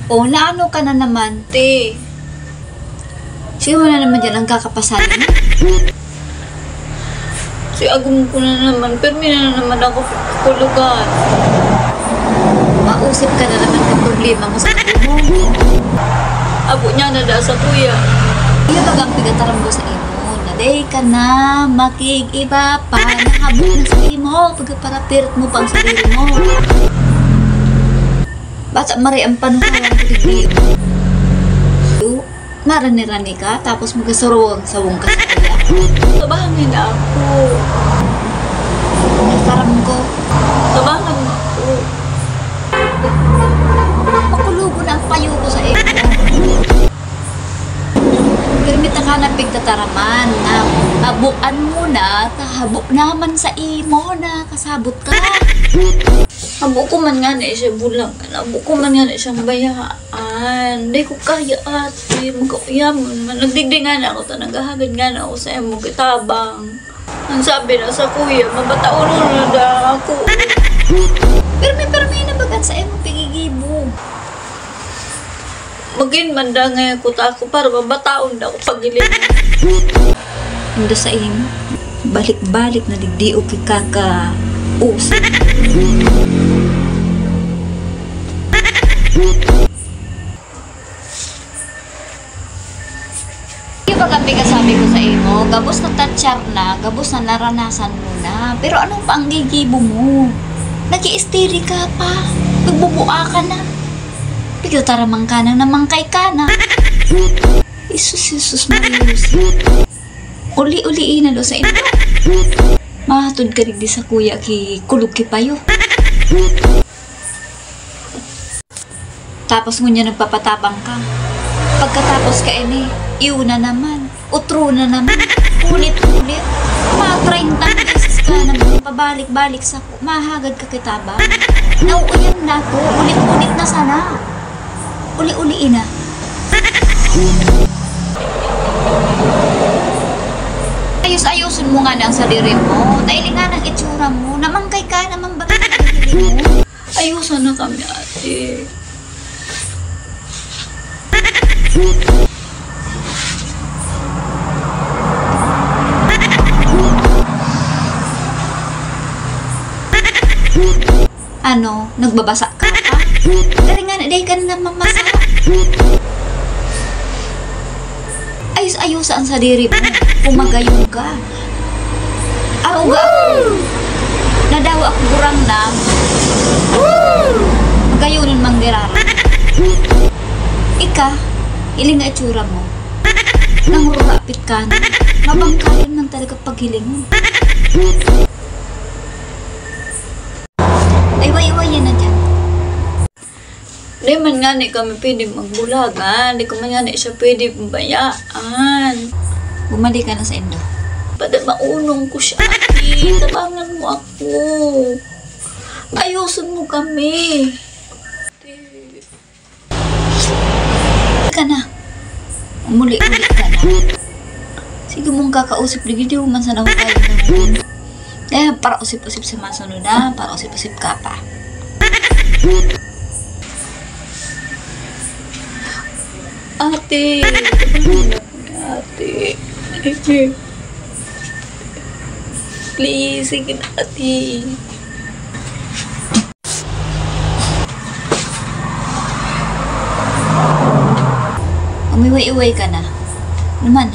O, naano ka na naman? Te, Sino na naman dyan ang kakapasalin mo? si Agum ko na naman. Permi na naman ako sa kulugan. Mausip ka na naman ng problema mo sa amo mo. Abo niya na da sa kuya. Iya bagang pigataram ko sa imo. Naday ka na, makig-iba pa, nahabot na sa imo. Pagkaparapirt mo pang sarili mo. Basta mari ang panuhawan ko digdi. Marani-rani ka, tapos magkasuruwag sa wong ka sa kuya. Tabangin ako. Nagtaram ko. Tabangan ako. Pakulubo na ang payo ko sa imo. Permita ka na pigtataraman na habukan mo na, tahabok naman sa imo na kasabot ka. Abo ko man nga na siya bulang. Abo ko man nga na siyang bayaan. Di ko kaya ate. Magkauya mo naman. Nagdigdi nga na ako. Nagahagad nga na ako sa imo kitabang. Ang sabi na sa kuya, mabataon na da ako. Permi na bagan sa imo pigigibo. Magin man da nga ako tako para mabataon na ako pagiling. Indo sa imo, balik-balik na digdi o kaka-usap. Yung pagkabi ka sabi ko sa imo, gabos na tatsyar na, gabos na naranasan mo na. Pero anong pa ang gigibo mo? Nag-i-istiri ka pa, nagbubua ka na. Pigataramang ka na, namangkay ka na. Isus, Marius. Uli-uliin na do sa imo. Mahatod ka rin di sa kuya ki kulog ki payo. Tapos ngunya nagpapatabang ka. Pagkatapos ka ini, iw na naman, utro na naman, ulit-ulit. Mga 30 beses ka naman pabalik-balik sa mahagad ka kitabang. Nauuyan na ko, ulit-ulit na sana. Uli-uliin na. Ayos-ayosin mo nga na ang sarili mo. Dahil nga ng itsura mo, namangkay ka naman ba ang sarili mo? Ayusan na kami ate. Ano? Nagbabasa ka pa? Dari nga na, dahil ka na mamasa. Ayos-ayos ang sarili mo. Pumagayon ka. Auga ako. Nadawa ako burang na. Magayonin mang dirara. Ika, iling nga itsura mo. Nangurapit ka na. Mabangkayan man talaga paghiling mo. Iway-iway yan na dyan. Di man nga ni kami pwede magbulagan. Di ko man nga ni siya pwede bayaan. Bumalik ka na sa Indo. Pada maunong ko siya ate. Tabangan mo ako. Ayusin mo kami. Ka na. Umuli-uli ka na. Sige mong kakausip. Di mo man sana tayo na. Eh, para usip-usip sa masunod na. Para usip-usip ka pa. Ate. Tabangan mo ate. Please, sige na ate. Umiway-iway ka na. Naman.